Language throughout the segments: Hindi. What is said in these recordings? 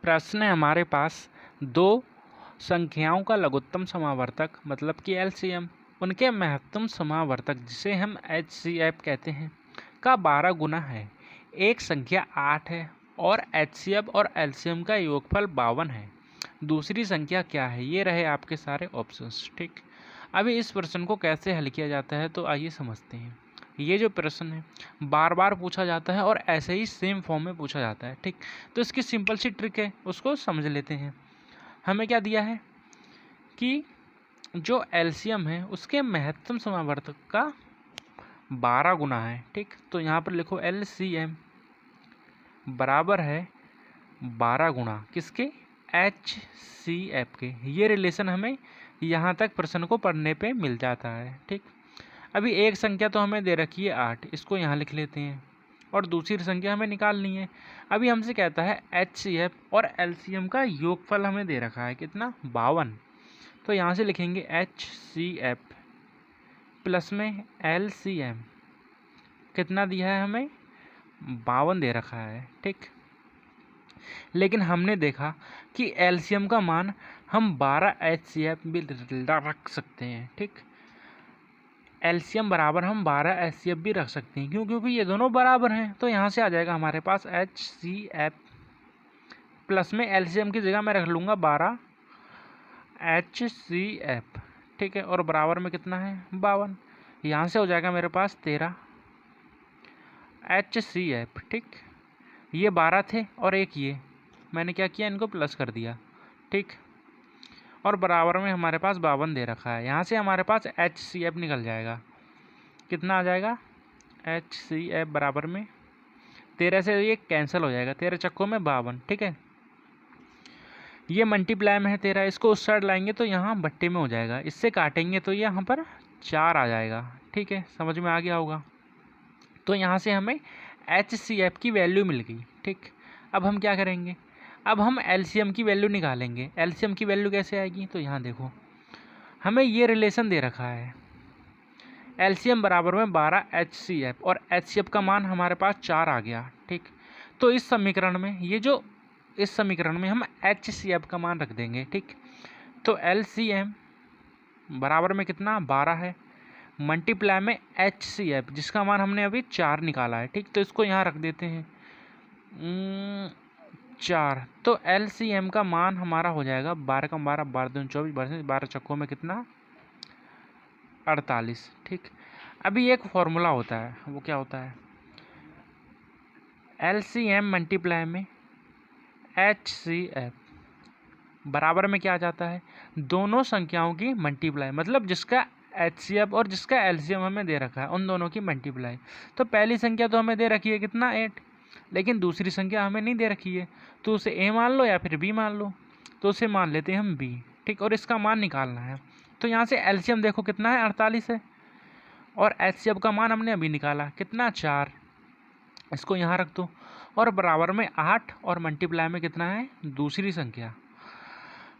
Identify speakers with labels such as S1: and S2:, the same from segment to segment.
S1: प्रश्न है हमारे पास, दो संख्याओं का लघुत्तम समावर्तक मतलब कि एलसीएम, उनके महत्तम समावर्तक जिसे हम एचसीएफ कहते हैं का 12 गुना है। एक संख्या 8 है और एचसीएफ और एलसीएम का योगफल 52 है। दूसरी संख्या क्या है? ये रहे आपके सारे ऑप्शंस। ठीक, अभी इस प्रश्न को कैसे हल किया जाता है तो आइए समझते हैं। ये जो प्रश्न है बार बार पूछा जाता है और ऐसे ही सेम फॉर्म में पूछा जाता है। ठीक, तो इसकी सिंपल सी ट्रिक है, उसको समझ लेते हैं। हमें क्या दिया है कि जो एलसीएम है उसके महत्तम समावर्तक का 12 गुना है। ठीक, तो यहाँ पर लिखो एलसीएम बराबर है 12 गुना किसके? एचसीएफ के। ये रिलेशन हमें यहाँ तक प्रश्न को पढ़ने पे मिल जाता है। ठीक, अभी एक संख्या तो हमें दे रखी है 8, इसको यहाँ लिख लेते हैं, और दूसरी संख्या हमें निकालनी है। अभी हमसे कहता है एचसीएफ और एलसीएम का योगफल हमें दे रखा है कितना? 52। तो यहाँ से लिखेंगे एचसीएफ प्लस में एलसीएम कितना दिया है हमें? 52 दे रखा है। ठीक, लेकिन हमने देखा कि एलसीएम का मान हम 12 एचसीएफ भी रख सकते हैं। ठीक, एलसीएम बराबर हम 12 एचसीएफ भी रख सकते हैं। क्यों? क्योंकि ये दोनों बराबर हैं। तो यहाँ से आ जाएगा हमारे पास एचसीएफ प्लस में एलसीएम की जगह मैं रख लूँगा 12 एचसीएफ। ठीक है, और बराबर में कितना है? 52। यहाँ से हो जाएगा मेरे पास 13 एचसीएफ। ठीक, ये 12 थे और एक ये मैंने क्या किया, इनको प्लस कर दिया। ठीक, और बराबर में हमारे पास 52 दे रखा है। यहाँ से हमारे पास एचसीएफ निकल जाएगा, कितना आ जाएगा? एचसीएफ बराबर में 13 से ये कैंसिल हो जाएगा, 13 चक्कों में 52। ठीक है, ये मल्टीप्लाई में है 13, इसको उस साइड लाएंगे तो यहाँ बट्टे में हो जाएगा, इससे काटेंगे तो यहाँ पर 4 आ जाएगा। ठीक है, समझ में आ गया होगा। तो यहाँ से हमें एचसीएफ की वैल्यू मिल गई। ठीक, अब हम क्या करेंगे? अब हम एलसीएम की वैल्यू निकालेंगे। एलसीएम की वैल्यू कैसे आएगी? तो यहाँ देखो, हमें ये रिलेशन दे रखा है, एलसीएम बराबर में 12 एचसीएफ और एचसीएफ का मान हमारे पास 4 आ गया। ठीक, तो इस समीकरण में इस समीकरण में हम एचसीएफ का मान रख देंगे। ठीक, तो एलसीएम बराबर में कितना? 12 है, मल्टीप्लाई में एचसीएफ जिसका मान हमने अभी 4 निकाला है। ठीक, तो इसको यहाँ रख देते हैं 4। तो एलसीएम का मान हमारा हो जाएगा 12 का 12, 12 दूनी 24, 12 चक्कों में कितना? 48। ठीक, अभी एक फॉर्मूला होता है, वो क्या होता है? एलसीएम मल्टीप्लाई में एचसीएफ बराबर में क्या आ जाता है? दोनों संख्याओं की मल्टीप्लाई, मतलब जिसका एचसीएफ और जिसका एलसीएम हमें दे रखा है उन दोनों की मल्टीप्लाई। तो पहली संख्या तो हमें दे रखी है कितना? 8, लेकिन दूसरी संख्या हमें नहीं दे रखी है, तो उसे ए मान लो या फिर बी मान लो। तो उसे मान लेते हैं हम बी। ठीक, और इसका मान निकालना है। तो यहाँ से एलसीएम देखो कितना है? 48 है, और एचसीएफ का मान हमने अभी निकाला कितना? 4। इसको यहाँ रख दो, और बराबर में 8 और मल्टीप्लाई में कितना है? दूसरी संख्या।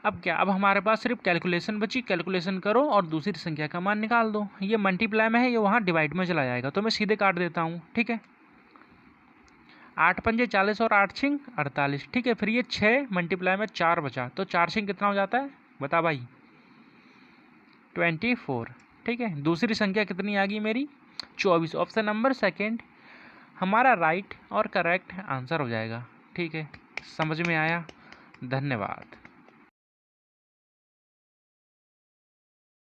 S1: अब क्या? अब हमारे पास सिर्फ कैलकुलेशन बची, कैलकुलेशन करो और दूसरी संख्या का मान निकाल दो। ये मल्टीप्लाई में है, ये वहाँ डिवाइड में चला जाएगा, तो मैं सीधे काट देता हूँ। ठीक है, 8 पंजे 40 और 8 छिंग 48। ठीक है, फिर ये 6 मल्टीप्लाई में 4 बचा, तो 4 छिंग कितना हो जाता है? बता भाई, 24। ठीक है, दूसरी संख्या कितनी आ गई मेरी? 24। ऑप्शन नंबर सेकेंड हमारा राइट और करेक्ट आंसर हो जाएगा। ठीक है, समझ में आया? धन्यवाद।